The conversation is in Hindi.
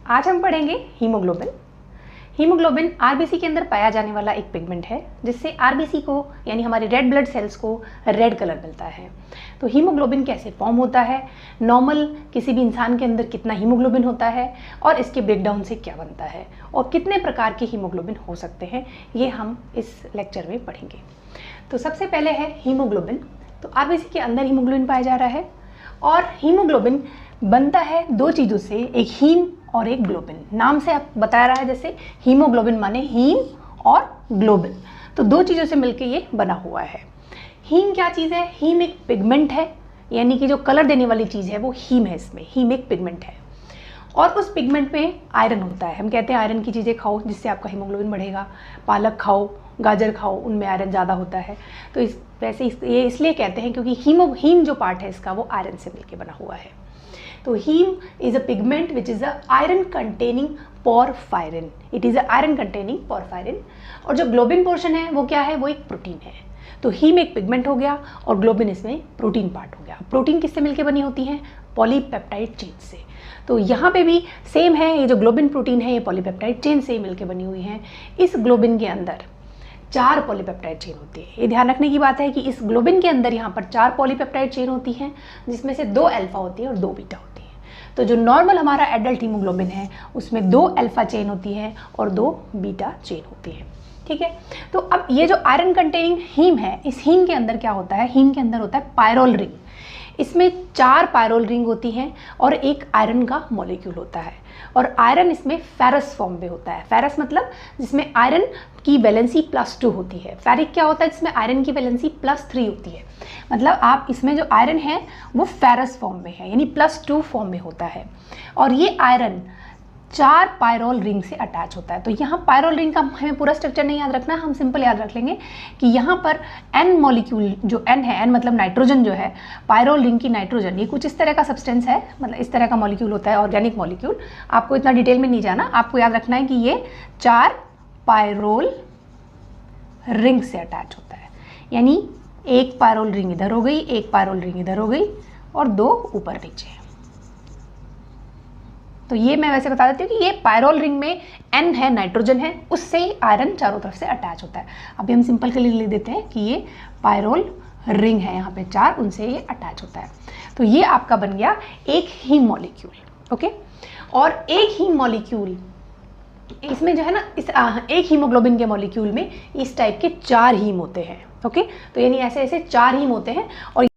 आज हम पढ़ेंगे हीमोग्लोबिन। हीमोग्लोबिन आरबीसी के अंदर पाया जाने वाला एक पिगमेंट है जिससे आरबीसी को यानी हमारे रेड ब्लड सेल्स को रेड कलर मिलता है। तो हीमोग्लोबिन कैसे फॉर्म होता है, नॉर्मल किसी भी इंसान के अंदर कितना हीमोग्लोबिन होता है और इसके ब्रेकडाउन से क्या बनता है और कितने प्रकार के हीमोग्लोबिन हो सकते हैं, ये हम इस लेक्चर में पढ़ेंगे। तो सबसे पहले है हीमोग्लोबिन। तो आरबीसी के अंदर हीमोग्लोबिन पाया जा रहा है और हीमोग्लोबिन बनता है दो चीज़ों से, एक हीम और एक ग्लोबिन। नाम से आप बता रहा है जैसे हीमोग्लोबिन माने हीम और ग्लोबिन, तो दो चीज़ों से मिलकर ये बना हुआ है। हीम क्या चीज़ है? हीम एक पिगमेंट है, यानी कि जो कलर देने वाली चीज़ है वो हीम है। इसमें हीम एक पिगमेंट है और उस पिगमेंट में आयरन होता है। हम कहते हैं आयरन की चीज़ें खाओ जिससे आपका हीमोग्लोबिन बढ़ेगा, पालक खाओ, गाजर खाओ, उनमें आयरन ज़्यादा होता है। तो ये इसलिए कहते हैं क्योंकि हीम जो पार्ट है इसका वो आयरन से मिलकर बना हुआ है। तो heme is a pigment which is a iron containing porphyrin. It is a iron containing porphyrin. और जो ग्लोबिन पोर्शन है वो क्या है? वो एक प्रोटीन है। तो हीम एक पिगमेंट हो गया और ग्लोबिन इसमें प्रोटीन पार्ट हो गया। प्रोटीन किससे मिलकर बनी होती है? पॉलीपेप्टाइड चेन से। तो यहाँ पे भी सेम है, ये जो ग्लोबिन प्रोटीन है ये पॉलीपेप्टाइड चेन से मिलकर बनी हुई है। इस ग्लोबिन के अंदर 4 पॉलीपेप्टाइड चेन होती है। ये ध्यान रखने की बात है कि इस ग्लोबिन के अंदर यहाँ पर 4 पॉलीपेप्टाइड चेन होती हैं, जिसमें से 2 अल्फा होती है और 2 बीटा होती है। तो जो नॉर्मल हमारा एडल्ट हीमोग्लोबिन है उसमें 2 अल्फा चेन होती है और 2 बीटा चेन होती है। ठीक है। तो अब ये जो आयरन कंटेनिंग हीम है, इस हीम के अंदर क्या होता है? हीम के अंदर होता है पायरोल रिंग। इसमें 4 पायरोल रिंग होती हैं और एक आयरन का मॉलिक्यूल होता है और आयरन इसमें फेरस फॉर्म में होता है। फेरस मतलब जिसमें आयरन की वैलेंसी +2 होती है। फेरिक क्या होता है? जिसमें आयरन की वैलेंसी +3 होती है। मतलब आप इसमें जो आयरन है वो फेरस फॉर्म में है, यानी +2 फॉर्म में होता है। और ये आयरन 4 पायरोल रिंग से अटैच होता है। तो यहाँ पायरोल रिंग का हमें पूरा स्ट्रक्चर नहीं याद रखना, हम सिंपल याद रख लेंगे कि यहाँ पर N मॉलिक्यूल जो N है, N मतलब नाइट्रोजन जो है, पायरोल रिंग की नाइट्रोजन ये कुछ इस तरह का सब्सटेंस है, मतलब इस तरह का मॉलिक्यूल होता है, ऑर्गेनिक मॉलिक्यूल। आपको इतना डिटेल में नहीं जाना, आपको याद रखना है कि ये 4 पायरोल रिंग से अटैच होता है। यानी एक पायरोल रिंग इधर हो गई, एक पायरोल रिंग इधर हो गई और 2 ऊपर नीचे है। तो ये मैं वैसे बता देती हूँ कि ये पायरोल रिंग में N है, नाइट्रोजन है, उससे आयरन चारों तरफ से अटैच होता है। अभी हम सिंपल के लिए लिख देते हैं कि ये पायरोल रिंग है, यहाँ पे 4, उनसे ये अटैच होता है। तो ये आपका बन गया एक हीम मॉलिक्यूल। ओके। और एक हीम मॉलिक्यूल इसमें जो है ना, इस एक हीमोग्लोबिन के मॉलिक्यूल में इस टाइप के 4 हीम होते हैं। ओके। तो यानी ऐसे ऐसे 4 हीम होते हैं और